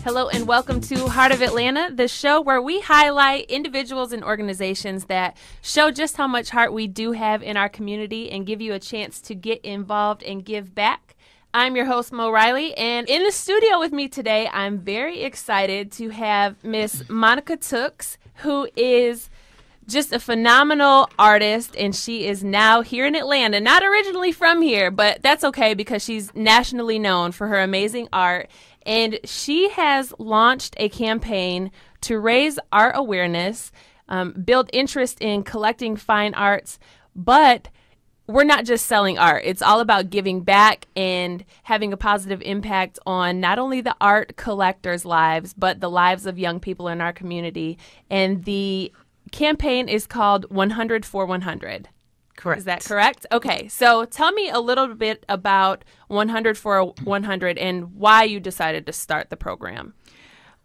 Hello and welcome to Heart of Atlanta, the show where we highlight individuals and organizations that show just how much heart we do have in our community and give you a chance to get involved and give back. I'm your host, Mo Riley, and in the studio with me today, I'm very excited to have Miss Monica Tooks, who is just a phenomenal artist, and she is now here in Atlanta. Not originally from here, but that's okay because she's nationally known for her amazing art. And she has launched a campaign to raise art awareness, build interest in collecting fine arts, but we're not just selling art. It's all about giving back and having a positive impact on not only the art collectors' lives, but the lives of young people in our community. And the campaign is called 100 for 100. Correct. Is that correct? Okay. So tell me a little bit about 100 for 100 and why you decided to start the program.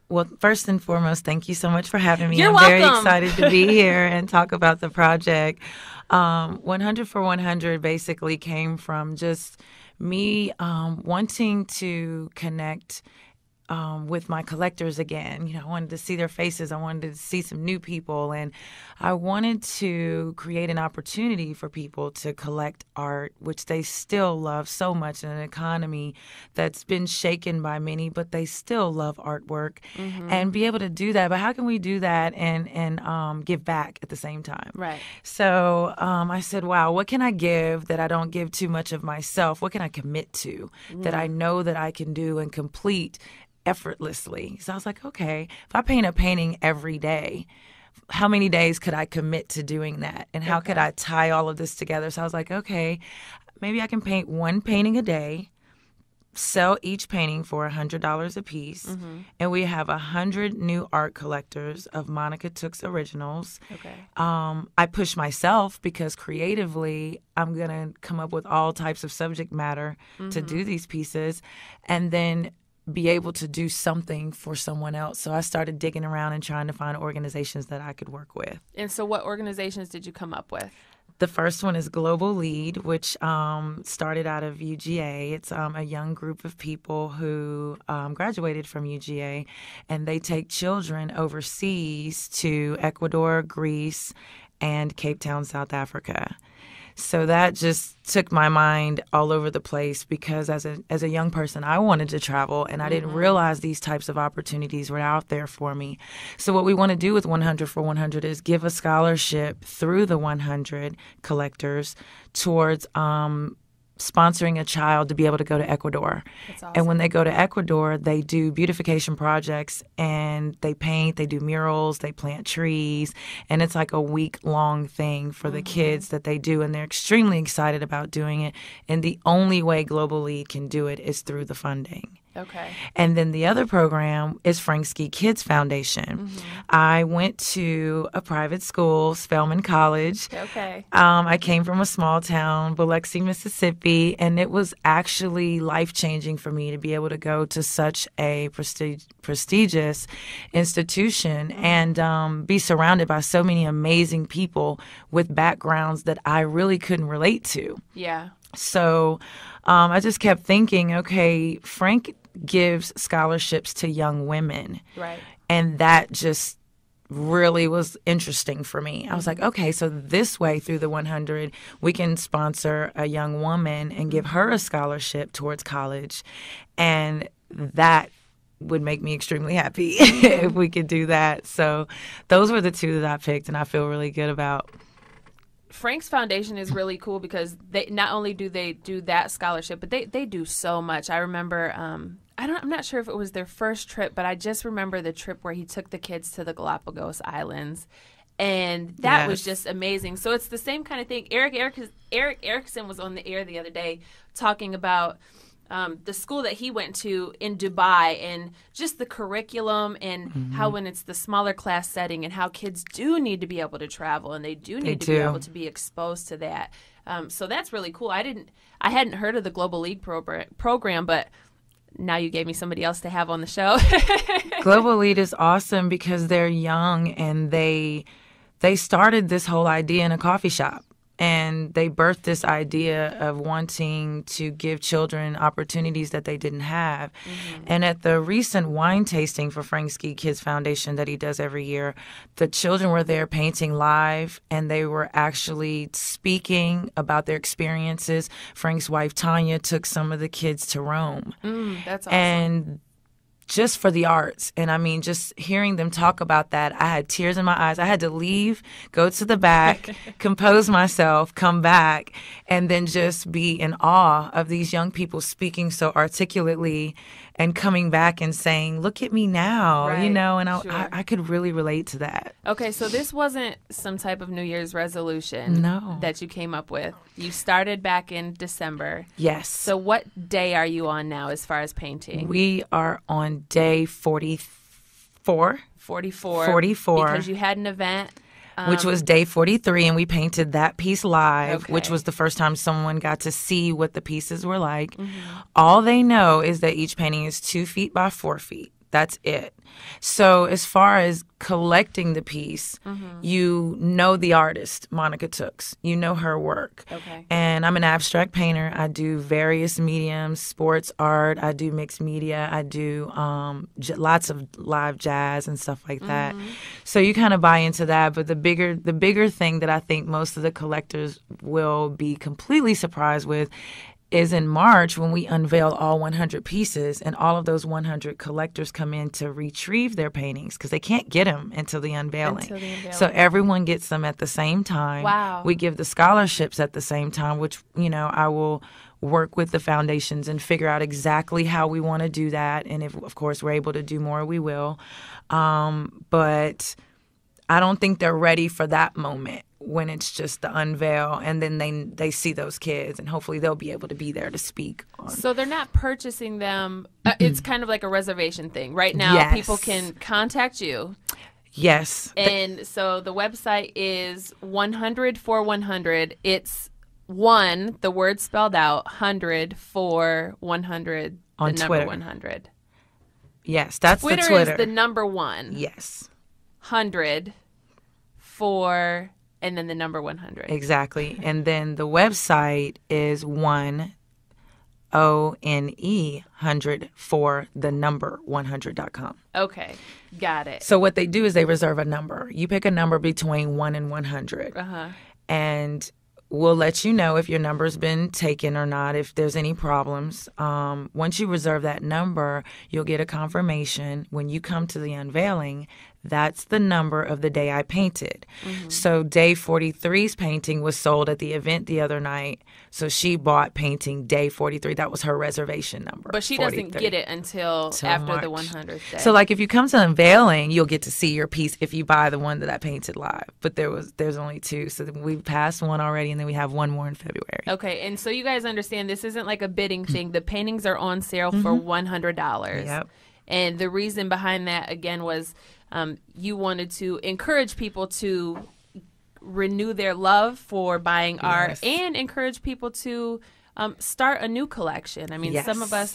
Well, first and foremost, thank you so much for having me. You're I'm welcome. very excited to be here and talk about the project. 100 for 100 basically came from just me wanting to connect with my collectors again. You know, I wanted to see their faces. I wanted to see some new people. And I wanted to create an opportunity for people to collect art, which they still love so much in an economy that's been shaken by many, but they still love artwork and be able to do that. But how can we do that and give back at the same time? Right. So I said, wow, what can I give that I don't give too much of myself? What can I commit to that I know that I can do and complete effortlessly? So I was like, okay, if I paint a painting every day, how many days could I commit to doing that? And how could I tie all of this together? So I was like, okay, maybe I can paint one painting a day, sell each painting for $100 a piece, and we have 100 new art collectors of Monica Tooks originals. Okay. I push myself because creatively I'm going to come up with all types of subject matter to do these pieces, and then be able to do something for someone else. So I started digging around and trying to find organizations that I could work with. And so what organizations did you come up with? The first one is Global Lead, which started out of UGA. It's a young group of people who graduated from UGA, and they take children overseas to Ecuador, Greece, and Cape Town, South Africa. So that just took my mind all over the place because as a young person, I wanted to travel, and I didn't realize these types of opportunities were out there for me. So what we want to do with 100 for 100 is give a scholarship through the 100 collectors towards sponsoring a child to be able to go to Ecuador. That's awesome. And when they go to Ecuador, they do beautification projects, and they paint, they do murals, they plant trees, and it's like a week-long thing for the kids that they do, and they're extremely excited about doing it. And the only way Global Lead can do it is through the funding. Okay. And then the other program is Frank Ski Kids Foundation. I went to a private school, Spelman College. Okay. I came from a small town, Biloxi, Mississippi, and it was actually life-changing for me to be able to go to such a prestigious institution and be surrounded by so many amazing people with backgrounds that I really couldn't relate to. Yeah. So I just kept thinking, okay, Frank gives scholarships to young women. Right. And that just really was interesting for me. I was like, okay, so this way through the 100, we can sponsor a young woman and give her a scholarship towards college. And that would make me extremely happy if we could do that. So those were the two that I picked, and I feel really good about. Frank's Foundation is really cool because they not only do they do that scholarship, but they do so much. I remember, I'm not sure if it was their first trip, but I just remember the trip where he took the kids to the Galapagos Islands, and that was just amazing. So it's the same kind of thing. Eric Erickson was on the air the other day talking about the school that he went to in Dubai and just the curriculum and how when it's the smaller class setting and how kids do need to be able to travel and they do need to be able to be exposed to that. So that's really cool. I hadn't heard of the Global League program, but now you gave me somebody else to have on the show. Global Lead is awesome because they're young and they started this whole idea in a coffee shop. And they birthed this idea of wanting to give children opportunities that they didn't have. And at the recent wine tasting for Frank Ski Kids Foundation that he does every year, the children were there painting live, and they were actually speaking about their experiences. Frank's wife, Tanya, took some of the kids to Rome. That's awesome. And just for the arts. And I mean, just hearing them talk about that, I had tears in my eyes. I had to leave, go to the back, compose myself, come back, and then just be in awe of these young people speaking so articulately and coming back and saying, look at me now, Right. you know, and Sure. I could really relate to that. Okay, so this wasn't some type of New Year's resolution No. that you came up with. You started back in December. Yes. So what day are you on now as far as painting? We are on day 44. 44. 44. Because you had an event. Which was day 43, and we painted that piece live, Okay. which was the first time someone got to see what the pieces were like. All they know is that each painting is 2 feet by 4 feet. That's it. So as far as collecting the piece, you know the artist, Monica Tooks. You know her work. Okay. And I'm an abstract painter. I do various mediums, sports art. I do mixed media. I do lots of live jazz and stuff like that. So you kind of buy into that. But the bigger thing that I think most of the collectors will be completely surprised with is in March when we unveil all 100 pieces, and all of those 100 collectors come in to retrieve their paintings because they can't get them until the unveiling. So everyone gets them at the same time. Wow. We give the scholarships at the same time, which, you know, I will work with the foundations and figure out exactly how we want to do that. And if, of course, we're able to do more, we will. But I don't think they're ready for that moment when it's just the unveil, and then they see those kids, and hopefully they'll be able to be there to speak on. So they're not purchasing them. It's kind of like a reservation thing. Right now, Yes. people can contact you. Yes. And so the website is 100for100. It's 1, the word spelled out, 100 for 100, On the number Twitter. 100. Yes, that's Twitter, the Twitter. is the number 1. Yes. 100 for, and then the number 100. Exactly. And then the website is 100 for the number 100.com. Okay, got it. So what they do is they reserve a number. You pick a number between 1 and 100. And we'll let you know if your number's been taken or not, if there's any problems. Once you reserve that number, you'll get a confirmation. When you come to the unveiling, that's the number of the day I painted. So day 43's painting was sold at the event the other night. So she bought painting day 43. That was her reservation number. But she 43. doesn't get it until after the March. 100th day. So like if you come to unveiling, you'll get to see your piece if you buy the one that I painted live. But there's only 2. So we passed one already, and then we have one more in February. Okay, and so you guys understand this isn't like a bidding thing. The paintings are on sale for $100. Yep. And the reason behind that, again, was you wanted to encourage people to renew their love for buying art and encourage people to start a new collection. I mean, some of us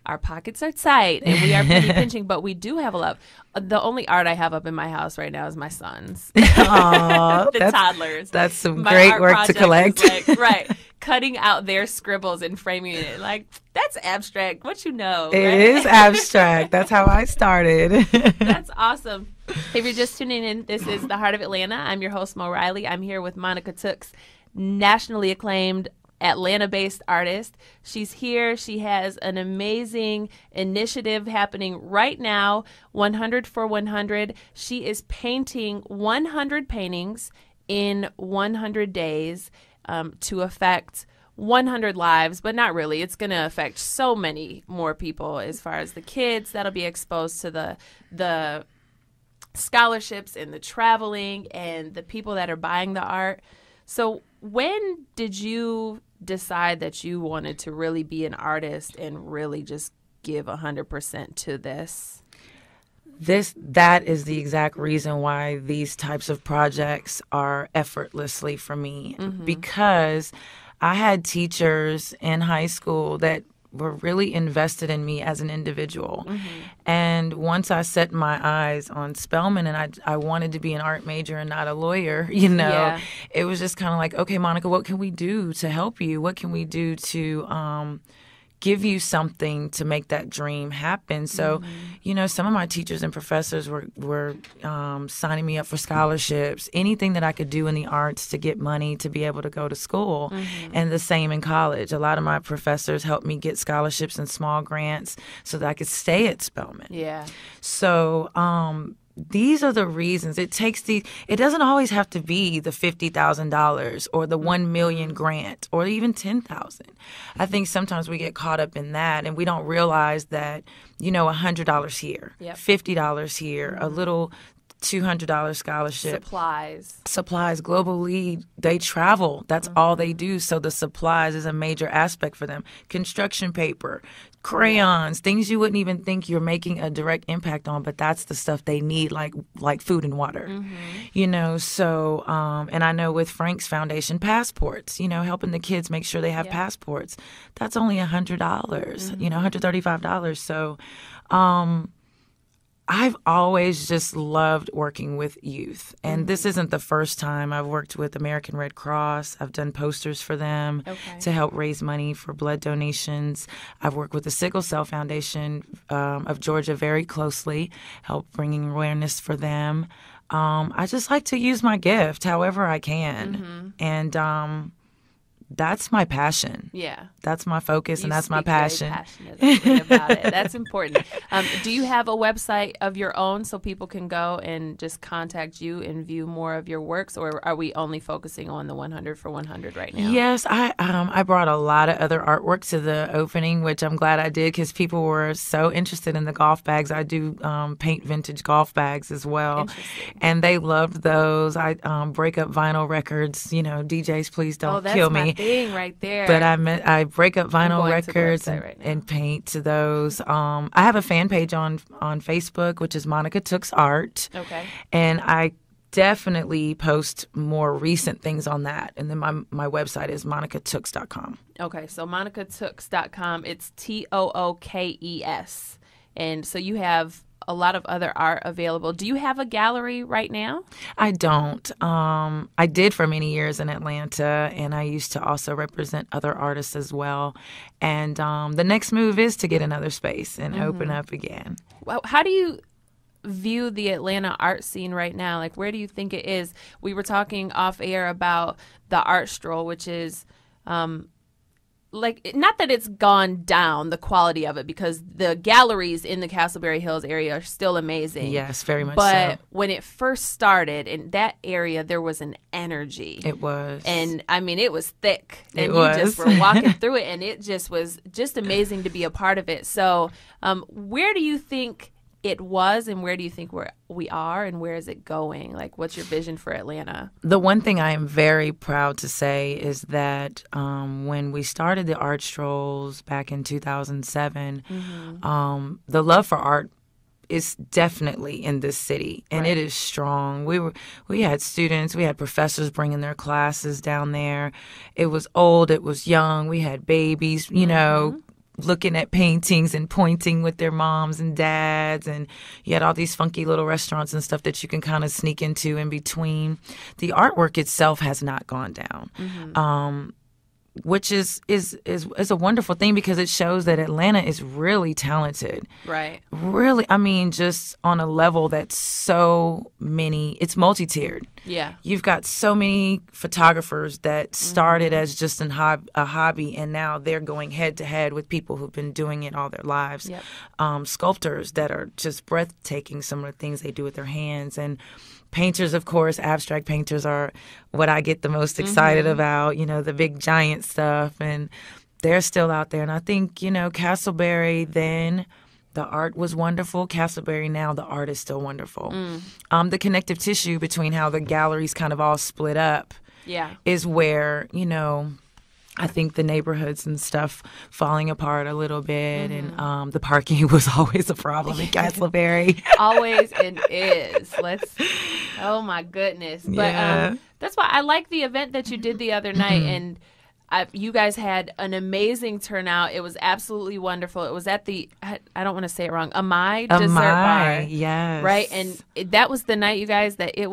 our pockets are tight and we are penny pinching, but we do have a love. The only art I have up in my house right now is my son's. Aww, the toddlers. That's some My great art work to project collect. is like, right. Cutting out their scribbles and framing it. Like, that's abstract. What you know. It right? is abstract. That's how I started. That's awesome. If you're just tuning in, this is The Heart of Atlanta. I'm your host, Mo Riley. I'm here with Monica Tooks, nationally acclaimed Atlanta-based artist. She's here. She has an amazing initiative happening right now, 100 for 100. She is painting 100 paintings in 100 days to affect 100 lives, but not really. It's going to affect so many more people as far as the kids that'll be exposed to the scholarships and the traveling and the people that are buying the art. So when did you decide that you wanted to really be an artist and really just give 100% to this? That is the exact reason why these types of projects are effortlessly for me, because I had teachers in high school that were really invested in me as an individual. And once I set my eyes on Spelman and I wanted to be an art major and not a lawyer, it was just kind of like, okay, Monica, what can we do to help you? What can we do to give you something to make that dream happen? So, some of my teachers and professors were signing me up for scholarships, anything that I could do in the arts to get money to be able to go to school. And the same in college. A lot of my professors helped me get scholarships and small grants so that I could stay at Spelman. Yeah. So, these are the reasons. It doesn't always have to be the $50,000 or the $1 million grant or even $10,000. I think sometimes we get caught up in that and we don't realize that, $100 here, $50 here, a little $200 scholarship. Supplies, Global Lead, they travel. That's all they do. So the supplies is a major aspect for them. Construction paper, crayons, things you wouldn't even think you're making a direct impact on, but that's the stuff they need, like food and water. So, and I know with Frank's Foundation, passports, helping the kids make sure they have passports. That's only $100, $135. So, I've always just loved working with youth. And this isn't the first time I've worked with American Red Cross. I've done posters for them to help raise money for blood donations. I've worked with the Sickle Cell Foundation of Georgia very closely, help bringing awareness for them. I just like to use my gift however I can. And that's my passion. Yeah. That's my focus, and that's my passion. Very passionately about it. That's important. Do you have a website of your own so people can go and just contact you and view more of your works, or are we only focusing on the 100 for 100 right now? Yes, I brought a lot of other artwork to the opening, which I'm glad I did because people were so interested in the golf bags. I do paint vintage golf bags as well, and they loved those. I break up vinyl records. DJs, please don't kill me. Thing right there. But I break up vinyl records and paint to those. I have a fan page on Facebook, which is Monica Tooks Art. Okay. And I definitely post more recent things on that. And then my website is monicatooks.com. Okay, so monicatooks.com. It's TOOKES. And so you have a lot of other art available. Do you have a gallery right now? I don't. I did for many years in Atlanta, and I used to also represent other artists as well. And the next move is to get another space and open up again. Well, how do you view the Atlanta art scene right now? Like, where do you think it is? We were talking off air about the art stroll, which is not that it's gone down, the quality of it, because the galleries in the Castleberry Hills area are still amazing. Yes, very much But when it first started in that area, there was an energy. It was. And, it was thick. And you just were walking through it, and it just was just amazing to be a part of it. So where do you think it was, and where do you think we are, and where is it going? Like, what's your vision for Atlanta? The one thing I am very proud to say is that when we started the art strolls back in 2007, the love for art is definitely in this city, and it is strong. We had students, we had professors bringing their classes down there. It was old, it was young. We had babies, looking at paintings and pointing with their moms and dads, and you had all these funky little restaurants and stuff that you can kind of sneak into in between. The artwork itself has not gone down, which is a wonderful thing because it shows that Atlanta is really talented. Right. Really, just on a level that's so many, it's multi-tiered. Yeah. You've got so many photographers that started as just a hobby, and now they're going head to head with people who've been doing it all their lives. Yep. Sculptors that are just breathtaking, some of the things they do with their hands, and painters, of course. Abstract painters are what I get the most excited about, the big giant stuff, and they're still out there. And I think, Castleberry then, the art was wonderful. Castleberry now, the art is still wonderful. The connective tissue between how the galleries kind of all split up is where, I think the neighborhoods and stuff falling apart a little bit, and the parking was always a problem in Castleberry. Always and is. Oh my goodness! But that's why I like the event that you did the other night, and You guys had an amazing turnout. It was absolutely wonderful. It was at the, I don't want to say it wrong, Amai Dessert Bar. Yes. Right? And that was the night, you guys, that it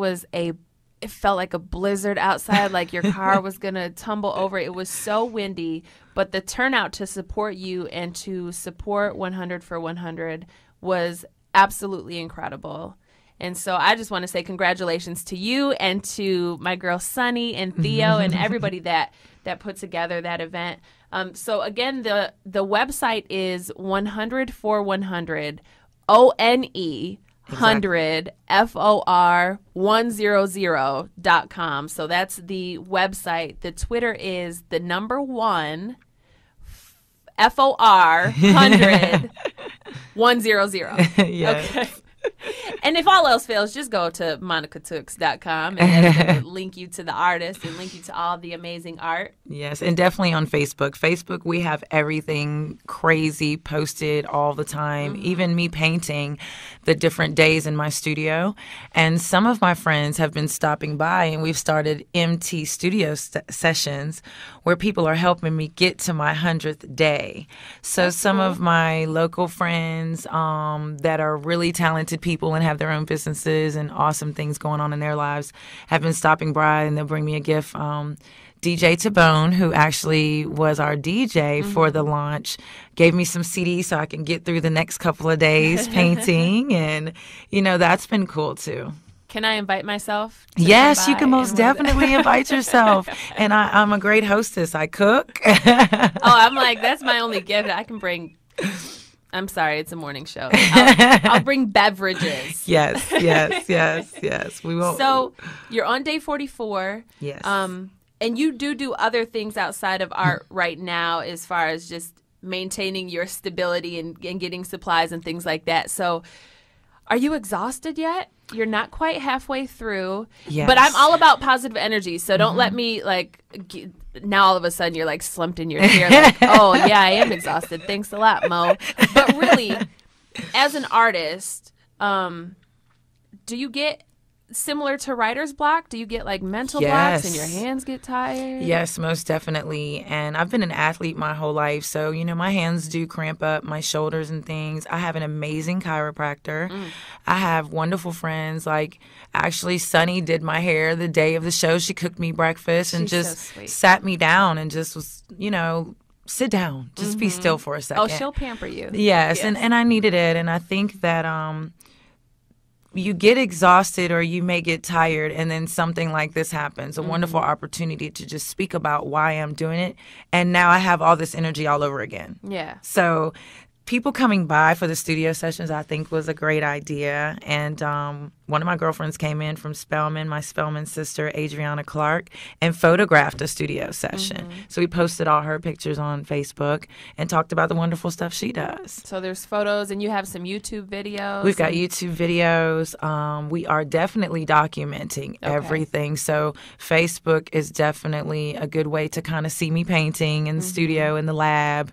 felt like a blizzard outside, like your car was going to tumble over. It was so windy, but the turnout to support you and to support 100 for 100 was absolutely incredible. And so I just want to say congratulations to you and to my girl Sunny and Theo and everybody that put together that event. So again, the website is 100for100, ONE 100 FOR100.com. So that's the website. The Twitter is the number 1 FOR 100 100. Yes. Okay. And if all else fails, just go to monicatooks.com and that's going to link you to the artist and link you to all the amazing art. Yes, and definitely on Facebook. Facebook, we have everything crazy posted all the time, even me painting the different days in my studio. And some of my friends have been stopping by, and we've started MT studio sessions where people are helping me get to my 100th day. So that's some of my local friends that are really talented people and have their own businesses and awesome things going on in their lives have been stopping by, and they'll bring me a gift. DJ Tabone, who actually was our DJ for the launch, gave me some CDs so I can get through the next couple of days painting. And, that's been cool, too. Can I invite myself? Yes, you can most definitely invite yourself. And I'm a great hostess. I cook. I'm like, that's my only gift. I can bring... I'm sorry, it's a morning show. I'll bring beverages. Yes. We won't. So you're on day 44. Yes. And you do other things outside of art right now as far as just maintaining your stability and getting supplies and things like that. So are you exhausted yet? You're not quite halfway through. Yes. But I'm all about positive energy. So don't let me now all of a sudden you're like slumped in your chair like, oh, yeah, I am exhausted. Thanks a lot, Mo. But really, as an artist, do you get similar to writer's block? Do you get like mental blocks and your hands get tired? Yes, most definitely. And I've been an athlete my whole life. So, my hands do cramp up, my shoulders and things. I have an amazing chiropractor. I have wonderful friends. Like, actually, Sunny did my hair the day of the show. She cooked me breakfast and just sat me down and just was, sit down. Just be still for a second. Oh, she'll pamper you. Yes. And I needed it. And I think that you get exhausted or you may get tired, and then something like this happens, a wonderful opportunity to just speak about why I'm doing it. And now I have all this energy all over again. Yeah. So people coming by for the studio sessions, I think, was a great idea. And one of my girlfriends came in from Spelman, my Spelman sister, Adriana Clark, and photographed a studio session. So we posted all her pictures on Facebook and talked about the wonderful stuff she does. So there's photos, and you have some YouTube videos. We've got YouTube videos. We are definitely documenting everything. So Facebook is definitely a good way to kind of see me painting in the studio, in the lab,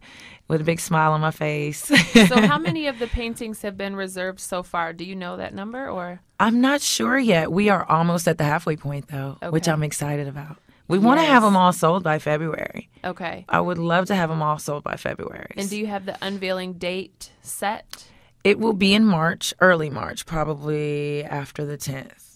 with a big smile on my face. So how many of the paintings have been reserved so far? Do you know that number, or? I'm not sure yet. We are almost at the halfway point, though, which I'm excited about. We want to have them all sold by February. Okay. I would love to have them all sold by February. And do you have the unveiling date set? It will be in March, early March, probably after the 10th.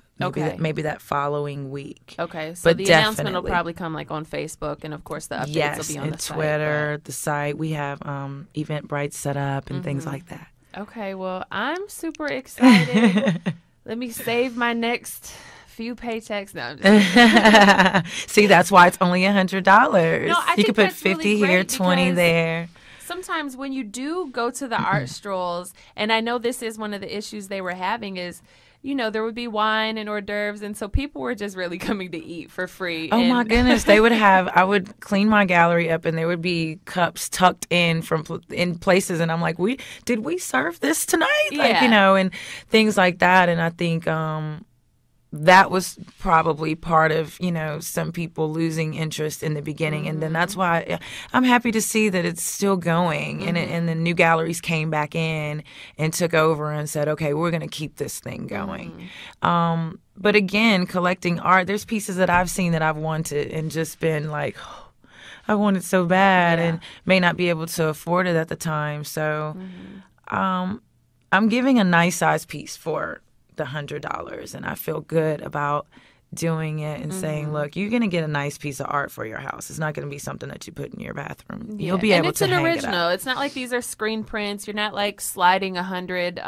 Maybe that following week. Okay, so the announcement will probably come like on Facebook, and of course the updates will be on the site. Twitter, the site. We have Eventbrite set up and things like that. Okay, well, I'm super excited. Let me save my next few paychecks. No, I'm just See, that's why it's only $100. No, I you think can put that's 50 really here, great 20 there. Sometimes when you do go to the art strolls, and I know this is one of the issues they were having is, there would be wine and hors d'oeuvres, and so people were just really coming to eat for free. Oh, my goodness. I would clean my gallery up, and there would be cups tucked in in places, and I'm like, did we serve this tonight? Yeah. And things like that. And I think that was probably part of, some people losing interest in the beginning. And then that's why I'm happy to see that it's still going. And the new galleries came back in and took over and said, okay, we're going to keep this thing going. But again, collecting art, there's pieces that I've seen that I've wanted and just been like, I want it so bad, Yeah. and may not be able to afford it at the time. So I'm giving a nice size piece for the $100, and I feel good about doing it and saying, look, you're going to get a nice piece of art for your house. It's not going to be something that you put in your bathroom. You'll be able to hang it up. And it's an original. It's not like these are screen prints. You're not like sliding 100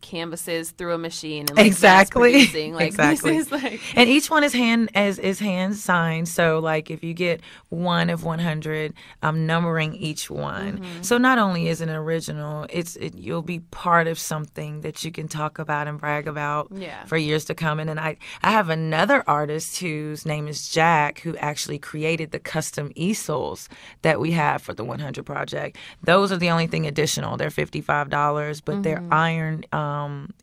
canvases through a machine and like exactly. mass producing. Like, exactly. This is like... And each one is hand signed. So like if you get one of 100, I'm numbering each one. So not only is it an original, you'll be part of something that you can talk about and brag about for years to come. And then I have another artist whose name is Jack, who actually created the custom easels that we have for the 100 Project. Those are the only thing additional. They're $55, but they're iron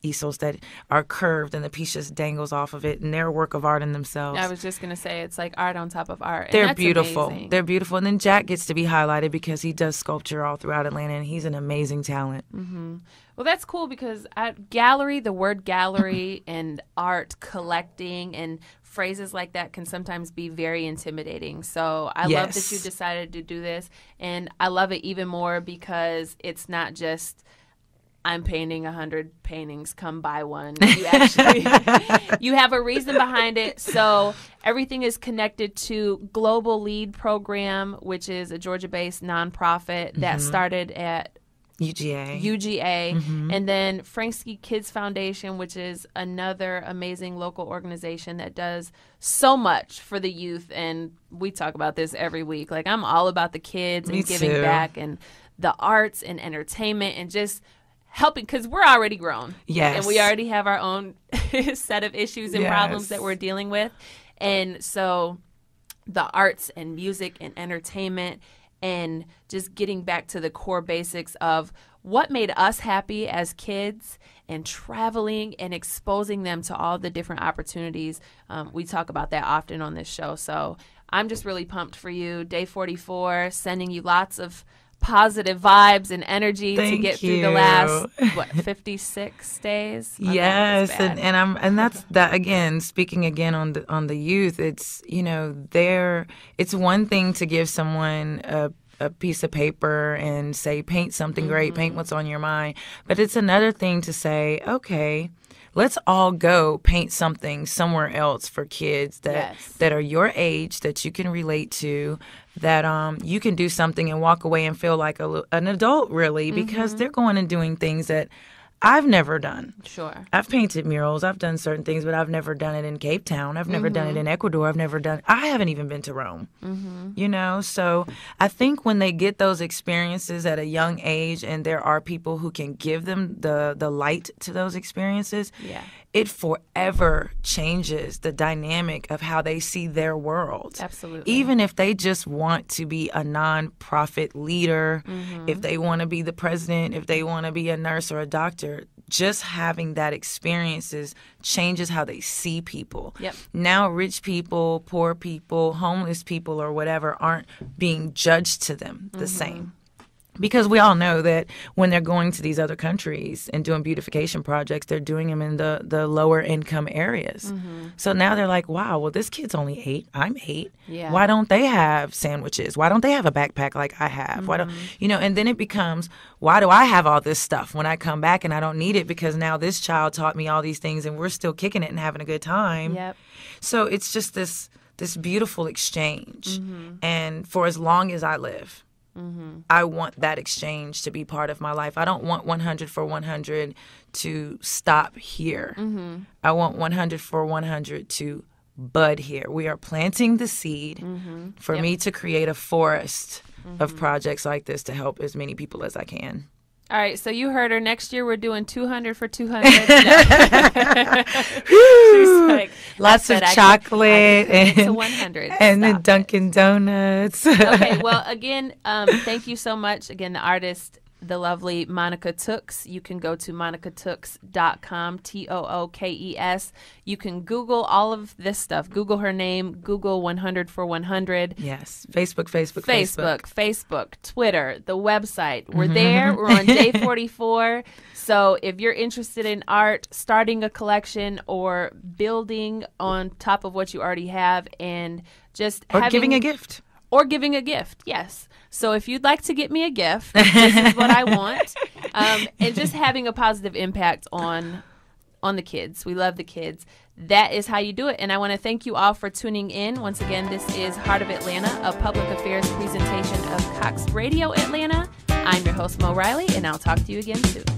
easels that are curved, and the piece just dangles off of it, and they're a work of art in themselves. I was just going to say, it's like art on top of art. They're beautiful. Amazing. They're beautiful. And then Jack gets to be highlighted because he does sculpture all throughout Atlanta, and he's an amazing talent. Well, that's cool because the word gallery and art collecting and phrases like that can sometimes be very intimidating. So I love that you decided to do this. And I love it even more because it's not just I'm painting 100 paintings, come buy one. You actually you have a reason behind it. So everything is connected to Global Lead Program, which is a Georgia-based nonprofit that started at UGA. And then Franksky Kids Foundation, which is another amazing local organization that does so much for the youth. And we talk about this every week. Like, I'm all about the kids and giving back and the arts and entertainment and just helping, because we're already grown. Yes. And we already have our own set of issues and problems that we're dealing with. And so the arts and music and entertainment and just getting back to the core basics of what made us happy as kids and traveling and exposing them to all the different opportunities. We talk about that often on this show. So I'm just really pumped for you. Day 44, sending you lots of positive vibes and energy to get through the last 56 days. Yes, and that's that again. Speaking again on the youth, it's it's one thing to give someone a piece of paper and say paint something great, paint what's on your mind, but it's another thing to say, okay, let's all go paint something somewhere else for kids that are your age, that you can relate to, that you can do something and walk away and feel like an adult, really, because they're going and doing things that I've never done. Sure. I've painted murals. I've done certain things, but I've never done it in Cape Town. I've never done it in Ecuador. I haven't even been to Rome. So I think when they get those experiences at a young age and there are people who can give them the light to those experiences, it forever changes the dynamic of how they see their world. Absolutely. Even if they just want to be a nonprofit leader, if they want to be the president, if they want to be a nurse or a doctor, just having that experiences changes how they see people. Now rich people, poor people, homeless people or whatever aren't being judged to them the same. Because we all know that when they're going to these other countries and doing beautification projects, they're doing them in the lower income areas. So now they're like, wow, well, this kid's only 8. I'm 8. Why don't they have sandwiches? Why don't they have a backpack like I have? Why don't and then it becomes, why do I have all this stuff when I come back and I don't need it because now this child taught me all these things and we're still kicking it and having a good time. So it's just this beautiful exchange. And for as long as I live, I want that exchange to be part of my life. I don't want 100 for 100 to stop here. I want 100 for 100 to bud here. We are planting the seed for me to create a forest of projects like this to help as many people as I can. All right, so you heard her. Next year we're doing 200 for 200. She's like, lots of chocolate and 100. And the Dunkin' Donuts. Okay, well, again, thank you so much. Again, the artist, the lovely Monica Tooks. You can go to monicatooks.com, TOOKES. You can Google all of this stuff. Google her name. Google 100 for 100. Yes. Facebook, Twitter, the website. We're there. We're on day 44. So if you're interested in art, starting a collection, or building on top of what you already have, and just giving a gift. or giving a gift. Yes. So if you'd like to get me a gift, this is what I want. And just having a positive impact on the kids. We love the kids. That is how you do it. And I want to thank you all for tuning in. Once again, this is Heart of Atlanta, a public affairs presentation of Cox Radio Atlanta. I'm your host, Mo Riley, and I'll talk to you again soon.